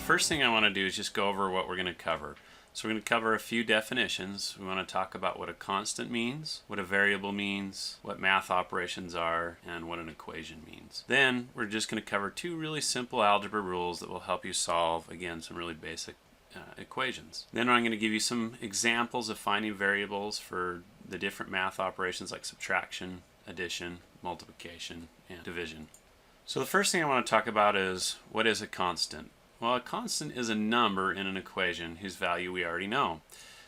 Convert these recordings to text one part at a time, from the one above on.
first thing I want to do is just go over what we're going to cover. So we're going to cover a few definitions. We want to talk about what a constant means, what a variable means, what math operations are, and what an equation means. Then we're just going to cover two really simple algebra rules that will help you solve, again, some really basic equations. Then I'm going to give you some examples of finding variables for the different math operations like subtraction, addition, multiplication, and division. So the first thing I want to talk about is, what is a constant? Well, a constant is a number in an equation whose value we already know.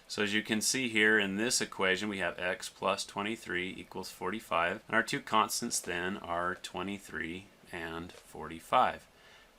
So as you can see here in this equation, we have x plus 23 equals 45. And our two constants then are 23 and 45.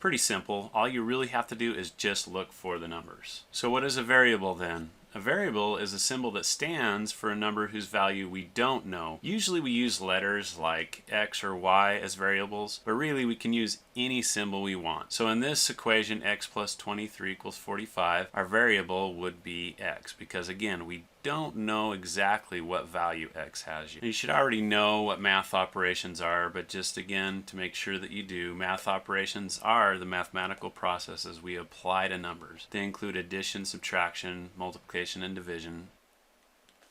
Pretty simple. All you really have to do is just look for the numbers. So what is a variable then? A variable is a symbol that stands for a number whose value we don't know. Usually we use letters like x or y as variables, but really we can use any symbol we want. So in this equation, x plus 23 equals 45, our variable would be x, because again, we don't know exactly what value x has. You should already know what math operations are, but just again, to make sure that you do, math operations are the mathematical processes we apply to numbers. They include addition, subtraction, multiplication, and division.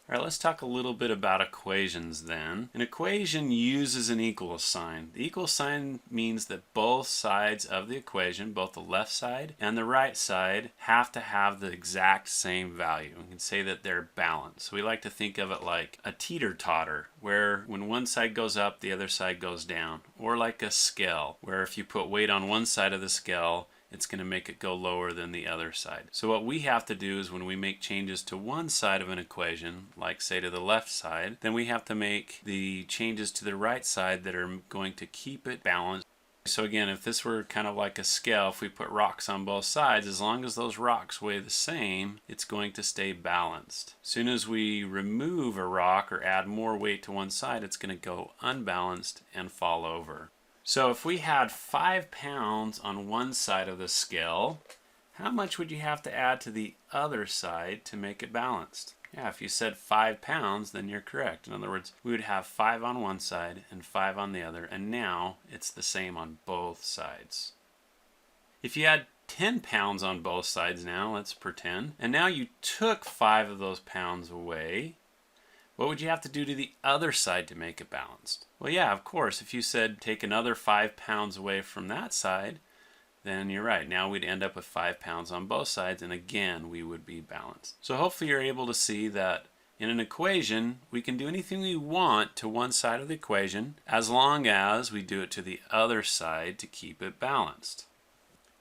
All right, let's talk a little bit about equations then. An equation uses an equal sign. The equal sign means that both sides of the equation, both the left side and the right side, have to have the exact same value. We can say that they're balanced. So we like to think of it like a teeter-totter, where when one side goes up, the other side goes down. Or like a scale, where if you put weight on one side of the scale, it's going to make it go lower than the other side. So what we have to do is when we make changes to one side of an equation, like say to the left side, then we have to make the changes to the right side that are going to keep it balanced. So again, if this were kind of like a scale, if we put rocks on both sides, as long as those rocks weigh the same, it's going to stay balanced. As soon as we remove a rock or add more weight to one side, it's going to go unbalanced and fall over. So if we had 5 pounds on one side of the scale, how much would you have to add to the other side to make it balanced? Yeah, if you said 5 pounds, then you're correct. In other words, we would have 5 on one side and 5 on the other, and now it's the same on both sides. If you had 10 pounds on both sides now, let's pretend, and now you took 5 of those pounds away, what would you have to do to the other side to make it balanced? Well, yeah, of course, if you said take another 5 pounds away from that side, then you're right. Now we'd end up with 5 pounds on both sides, and again, we would be balanced. So hopefully you're able to see that in an equation, we can do anything we want to one side of the equation, as long as we do it to the other side to keep it balanced.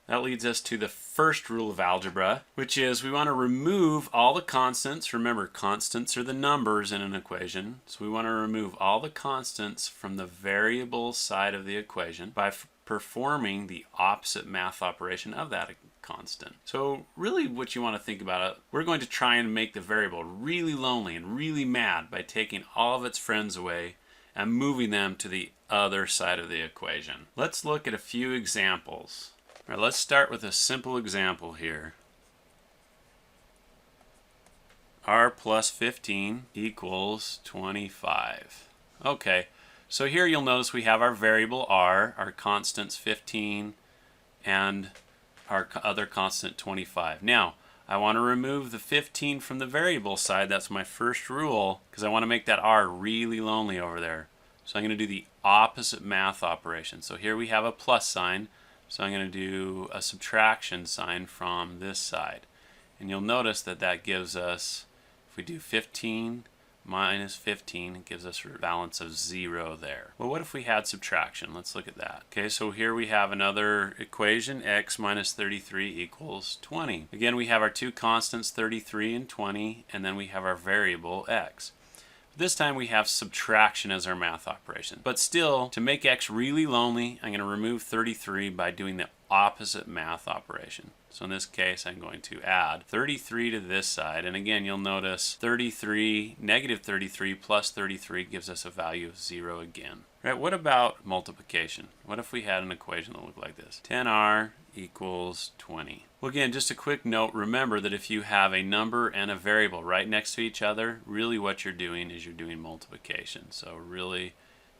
That leads us to the first rule of algebra, which is we want to remove all the constants. Remember, constants are the numbers in an equation. So we want to remove all the constants from the variable side of the equation by performing the opposite math operation of that constant. So really what you want to think about, we're going to try and make the variable really lonely and really mad by taking all of its friends away and moving them to the other side of the equation. Let's look at a few examples. All right, let's start with a simple example here. R plus 15 equals 25. Okay, so here you'll notice we have our variable R, our constants 15, and our other constant 25. Now, I want to remove the 15 from the variable side. That's my first rule, because I want to make that R really lonely over there. So I'm going to do the opposite math operation. So here we have a plus sign. So I'm going to do a subtraction sign from this side. And you'll notice that that gives us, if we do 15 minus 15, it gives us a balance of 0 there. Well, what if we had subtraction? Let's look at that. Okay, so here we have another equation, x minus 33 equals 20. Again, we have our two constants, 33 and 20, and then we have our variable x. This time we have subtraction as our math operation. But still, to make x really lonely, I'm going to remove 33 by doing the opposite math operation. So in this case, I'm going to add 33 to this side. And again, you'll notice negative 33 plus 33 gives us a value of 0 again. Right, what about multiplication? What if we had an equation that looked like this? 10r equals 20. Well, again, just a quick note, remember that if you have a number and a variable right next to each other, really what you're doing is you're doing multiplication. So really,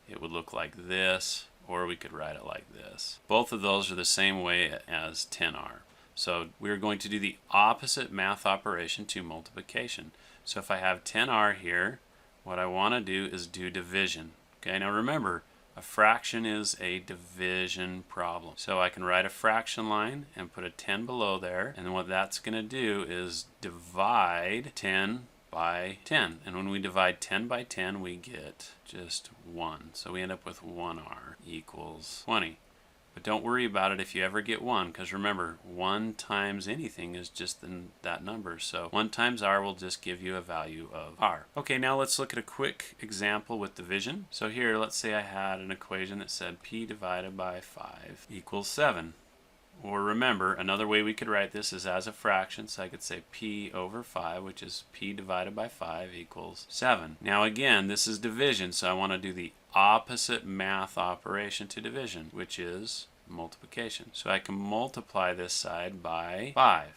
it would look like this, or we could write it like this. Both of those are the same way as 10r. So we're going to do the opposite math operation to multiplication. So if I have 10r here, what I want to do is do division. Okay, now remember, a fraction is a division problem. So I can write a fraction line and put a 10 below there, and what that's going to do is divide 10 by 10. And when we divide 10 by 10, we get just 1. So we end up with 1r equals 20. But don't worry about it if you ever get 1, because remember, 1 times anything is just that number. So 1 times r will just give you a value of r. Okay, now let's look at a quick example with division. So here, let's say I had an equation that said p divided by 5 equals 7. Or remember, another way we could write this is as a fraction, so I could say p over 5, which is p divided by 5 equals 7. Now again, this is division, so I want to do the opposite math operation to division, which is multiplication. So I can multiply this side by 5.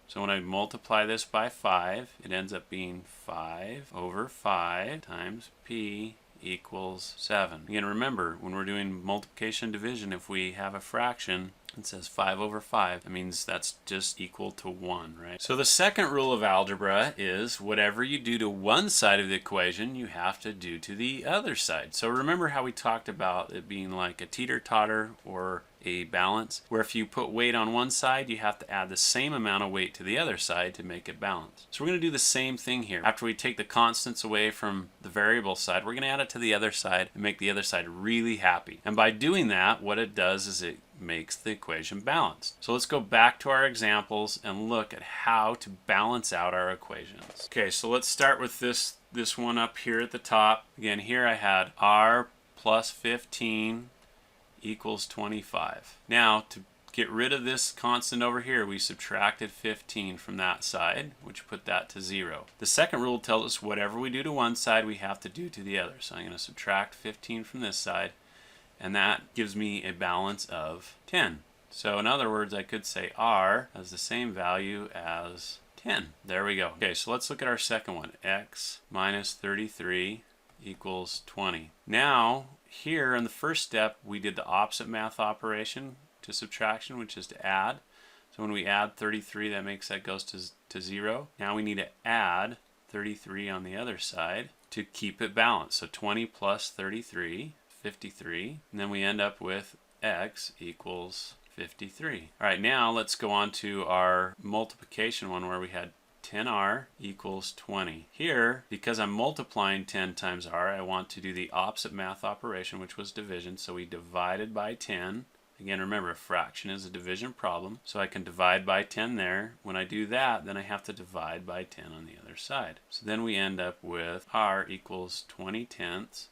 So when I multiply this by 5, it ends up being 5 over 5 times p equals 7. Again, remember, when we're doing multiplication and division, if we have a fraction, it says 5 over 5. That means that's just equal to 1, right? So the second rule of algebra is whatever you do to one side of the equation, you have to do to the other side. So remember how we talked about it being like a teeter-totter or a balance, where if you put weight on one side, you have to add the same amount of weight to the other side to make it balance. So we're going to do the same thing here. After we take the constants away from the variable side, we're going to add it to the other side and make the other side really happy. And by doing that, what it does is it makes the equation balanced. So let's go back to our examples and look at how to balance out our equations. Okay, so let's start with this one up here at the top. Again, here I had r plus 15 equals 25. Now, to get rid of this constant over here, we subtracted 15 from that side, which put that to 0. The second rule tells us whatever we do to one side, we have to do to the other. So I'm going to subtract 15 from this side, and that gives me a balance of 10. So in other words, I could say r has the same value as 10. There we go. Okay, so let's look at our second one. X minus 33 equals 20. Now, here in the first step, we did the opposite math operation to subtraction, which is to add. So when we add 33, that makes that goes to 0. Now we need to add 33 on the other side to keep it balanced. So 20 plus 33, 53. And then we end up with x equals 53. All right, now let's go on to our multiplication one where we had 10r equals 20. Here, because I'm multiplying 10 times r, I want to do the opposite math operation, which was division. So we divided by 10. Again, remember, a fraction is a division problem, so I can divide by 10 there. When I do that, then I have to divide by 10 on the other side. So then we end up with r equals 20 tenths.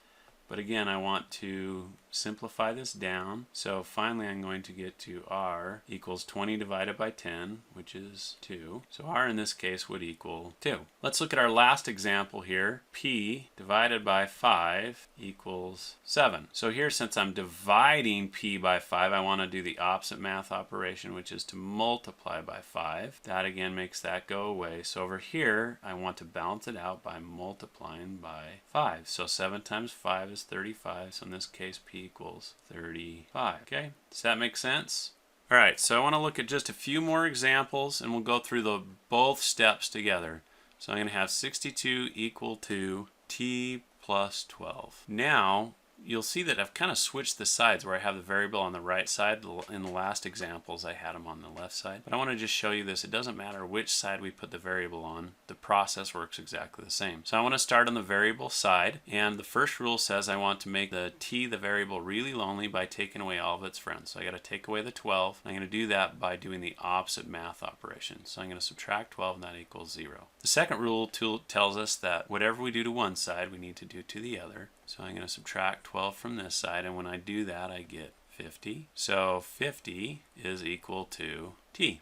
But again, I want to simplify this down. So finally, I'm going to get to r equals 20 divided by 10, which is 2. So r in this case would equal 2. Let's look at our last example here. P divided by 5 equals 7. So here, since I'm dividing p by 5, I want to do the opposite math operation, which is to multiply by 5. That again makes that go away. So over here, I want to balance it out by multiplying by 5. So 7 times 5 is 35. So in this case, p equals 35. Okay, does that make sense? All right, so I want to look at just a few more examples, and we'll go through both steps together. So I'm going to have 62 equal to t plus 12. Now, you'll see that I've kind of switched the sides where I have the variable on the right side. In the last examples, I had them on the left side. But I want to just show you this. It doesn't matter which side we put the variable on. The process works exactly the same. So I want to start on the variable side. And the first rule says I want to make the t, the variable, really lonely by taking away all of its friends. So I got to take away the 12. I'm going to do that by doing the opposite math operation. So I'm going to subtract 12, and that equals 0. The second rule tells us that whatever we do to one side, we need to do to the other. So I'm going to subtract 12 from this side, and when I do that, I get 50. So 50 is equal to t.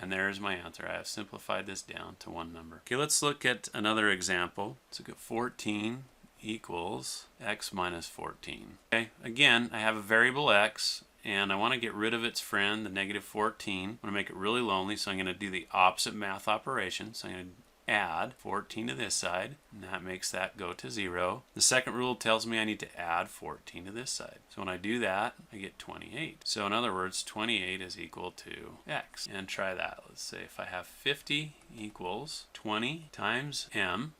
And there's my answer. I have simplified this down to one number. Okay, let's look at another example. Let's look at 14 equals x minus 14. Okay, again, I have a variable x, and I want to get rid of its friend, the negative 14. I want to make it really lonely, so I'm going to do the opposite math operation. So I'm going to add 14 to this side, and that makes that go to 0. The second rule tells me I need to add 14 to this side. So when I do that, I get 28. So in other words, 28 is equal to x. And try that. Let's say if I have 50 equals 20 times m.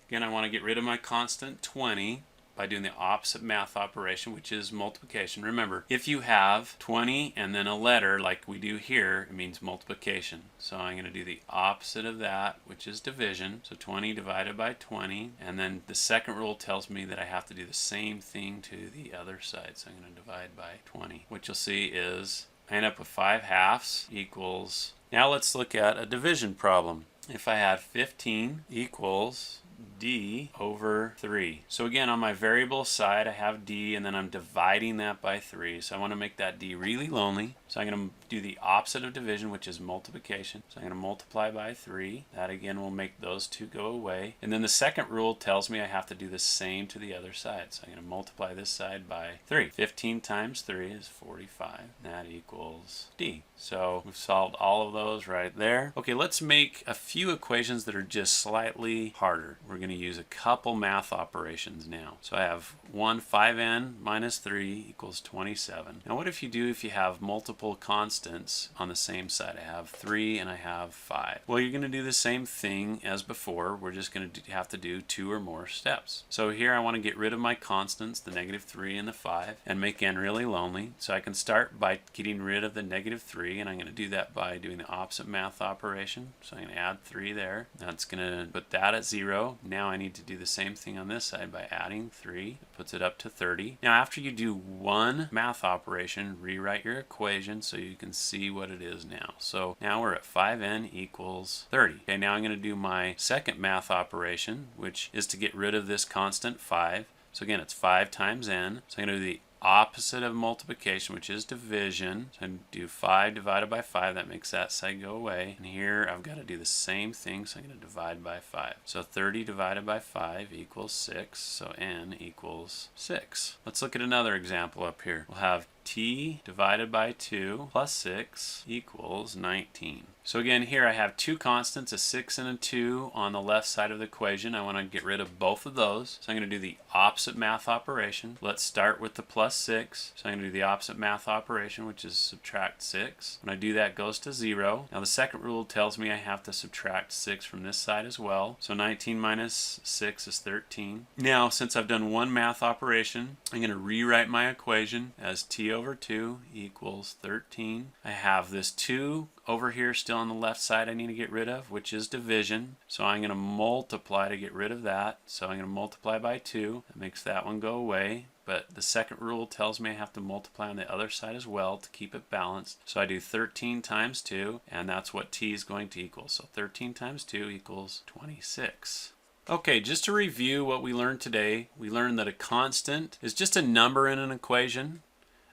Again, I want to get rid of my constant 20 by doing the opposite math operation, which is multiplication. Remember, if you have 20 and then a letter like we do here, it means multiplication. So I'm going to do the opposite of that, which is division. So 20 divided by 20. And then the second rule tells me that I have to do the same thing to the other side. So I'm going to divide by 20. What you'll see is I end up with 5/2 equals... Now let's look at a division problem. If I had 15 equals d over 3. So again, on my variable side, I have d, and then I'm dividing that by 3. So I want to make that d really lonely. So I'm going to do the opposite of division, which is multiplication. So I'm going to multiply by 3. That again will make those two go away. And then the second rule tells me I have to do the same to the other side. So I'm going to multiply this side by 3. 15 times 3 is 45. That equals d. So we've solved all of those right there. Okay, let's make a few equations that are just slightly harder. We're going to use a couple math operations now. So I have 5n minus 3 equals 27. Now what if you have multiple constants on the same side? I have 3 and I have 5. Well, you're going to do the same thing as before. We're just going to have to do 2 or more steps. So here I want to get rid of my constants, the -3 and the 5, and make n really lonely. So I can start by getting rid of the -3, and I'm going to do that by doing the opposite math operation. So I'm going to add 3 there. That's going to put that at 0. Now I need to do the same thing on this side by adding 3. It puts it up to 30. Now after you do one math operation, rewrite your equation so you can see what it is now. So now we're at 5n equals 30. Okay, now I'm going to do my second math operation, which is to get rid of this constant 5. So again, it's 5 times n. So I'm going to do the opposite of multiplication, which is division. So I do 5 divided by 5. That makes that side go away. And here I've got to do the same thing. So I'm going to divide by 5. So 30 divided by 5 equals 6. So n equals 6. Let's look at another example up here. We'll have t divided by 2 plus 6 equals 19. So again, here I have two constants, a 6 and a 2 on the left side of the equation. I want to get rid of both of those. So I'm going to do the opposite math operation. Let's start with the plus 6. So I'm going to do the opposite math operation, which is subtract 6. When I do that, it goes to 0. Now the second rule tells me I have to subtract 6 from this side as well. So 19 minus 6 is 13. Now, since I've done one math operation, I'm going to rewrite my equation as t over 2 equals 13. I have this 2 over here still on the left side I need to get rid of, which is division. So I'm going to multiply to get rid of that. So I'm going to multiply by 2. That makes that one go away. But the second rule tells me I have to multiply on the other side as well to keep it balanced. So I do 13 times 2, and that's what t is going to equal. So 13 times 2 equals 26. Okay, just to review what we learned today, we learned that a constant is just a number in an equation.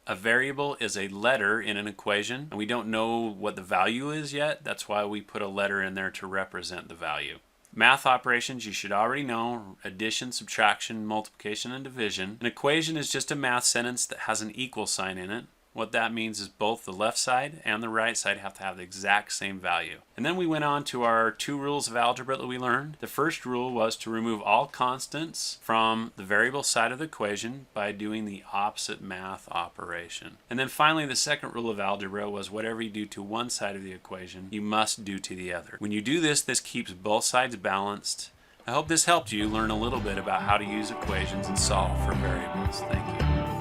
A variable is a letter in an equation, and we don't know what the value is yet. That's why we put a letter in there to represent the value. Math operations you should already know: addition, subtraction, multiplication, and division. An equation is just a math sentence that has an equal sign in it. What that means is both the left side and the right side have to have the exact same value. And then we went on to our 2 rules of algebra that we learned. The first rule was to remove all constants from the variable side of the equation by doing the opposite math operation. And then finally, the second rule of algebra was whatever you do to one side of the equation, you must do to the other. When you do this, this keeps both sides balanced. I hope this helped you learn a little bit about how to use equations and solve for variables. Thank you.